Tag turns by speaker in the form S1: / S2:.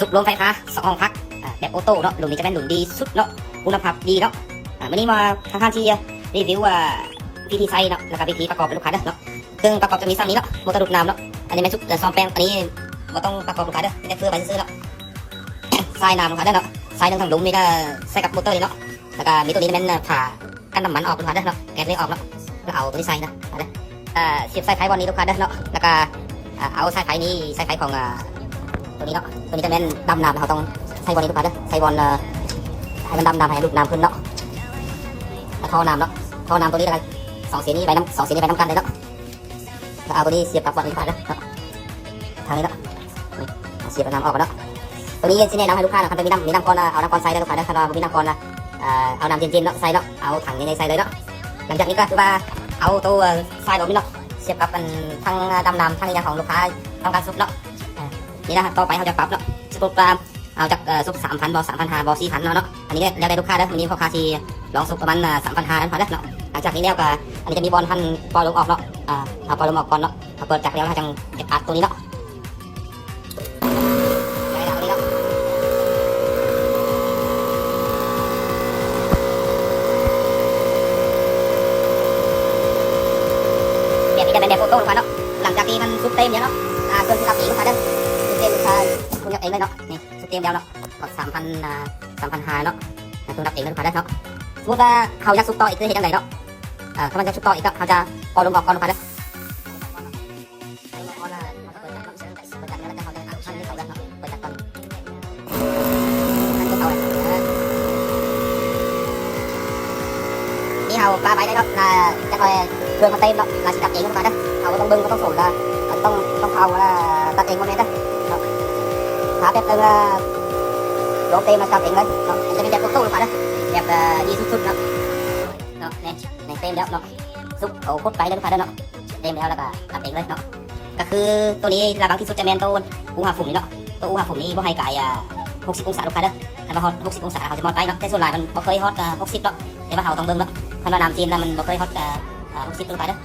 S1: สุดลงไฟฟ้า2ห้องพักแบบออโต้เนาะหลุมนี้จะเป็นหลุมดีสุดเนาะคุณภาพดีเนาะวันนี้มาทางที่รีวิววิธีใช้เนาะแล้วก็วิธีประกอบเป็นลูกค้าเด้อเนาะเครื่องประกอบจะมีซ้ำนี้เนาะมอเตอร์ดูดน้ำเนาะอันนี้ไม่ซุกซ้อมแป้งอันนี้เราต้องประกอบลูกค้าเด้อไม่ได้เพื่อไปซื้อเนาะทรายน้ำลูกค้าเด้อเนาะทรายทางหลุมนี่ก็ใส่กับมอเตอร์เนาะแล้วก็มีตัวนี้เป็นผ่ากันน้ำมันออกลูกค้าเด้อเนาะแกะเลยออกเนาะแล้วเอาตัวนี้ใส่นะเสียบสายไฟบอลนี้ลูกค้าเด้อเนาะแล้วก็เอาสายไฟนี้สายไฟของตัวนี้เนาะตัวนี้จะเป็นดำน้ำเราต้องใส่บอลนี้ลูกค้าเด้อใส่บอลให้มันดำน้ำให้ลูกน้ำขึ้นเนาะท่อน้ำเนาะท่อน้ำตัวนี้แล้วสองเสียนี้ไปน้ำกันเลยเนาะแล้วเอาตัวนี้เสียบกับบอลนี้ลูกค้าเด้อทางนี้เนาะเสียบน้ำออกเนาะตัวนี้ที่แนะนำให้ลูกค้านะครับจะมีน้ำก้อนเอาน้ำก้อนใส่ได้ลูกค้าเด้อถ้าเรามีน้ำก้อนเอาน้ำเย็นๆเนาะใส่เนาะเอาถังนี้ใส่เลยเนาะหลังจากนี้ก็คือว่าเอาตัวทรายลงนี่เนาะเสียบกับทางดำน้ำทางนี้ของลูกค้าทำการซุปเนาะนี่นะต่อไปเขาจะปรับเนาะซุปเอาจากซุป3,000บอ3,500บอ4,000เนาะอันนี้แล้วได้ลูกค้าเด้อวันนี้พ่อค้าที่ลองซุปประมาณ3,500นั่นพอเด้อเนาะหลังจากนี้แล้วก็อันนี้จะมีบอลพันบอลลงออกเนาะเอาบอลลงออกก่อนเนาะเปิดจากแล้วถ้าจังเก็บอัดตัวนี้เนาะจะเป็นแบบโฟโต้ลูกค้าเนาะหลังจากที่มันซุปเต็มแล้วเนาะเครื่องที่รับเองลูกค้าเด้อซุปเต็มลูกค้าคุณรับเองเลยเนาะนี่ซุปเต็มแล้วเนาะกด3,500เนาะคุณรับเองเลยลูกค้าเด้อเนาะสมมติว่าเขาจะซุปต่ออีกจะเห็นยังไงเนาะถ้ามันจะซุปต่ออีกก็เขาจะปอลงออกก่อนลูกค้าเด้อนี่เอาปลาใบได้เนาะจะคอยเครื่องมาเต็มเนาะสิตัดเองลูกค้าเด้อเอาต้องบึ้งต้องสูดต้องเอาตัดเองมาเม็ดเด้อหาแบบนึงลงเต็มมาตัดเองเลยเนาะจะมีแบบตู้ลูกค้าเด้อแบบดีสุดๆเนาะในเต็มแล้วเนาะซุปเอาโคตรไปเลยลูกค้าเด้อเนาะเต็มแล้วก็ตัดเองเลยเนาะก็คือตัวนี้ระวังที่สุดจะแมนตัวอุณหภูมินี่เนาะตัวอุณหภูมินี้บ่ให้ไก่60องศาลูกค้าเด้อถ้ามาฮอต60องศาเขาจะมอดไปเนาะแต่ส่วนหลายมันบ่เคยฮอต60เนาะแต่ว่าเขาต้องเบิ่งเนาะถ้าน้ำจีนแล้วมันบ่เคยฮอต60ลูกค้าเด้อ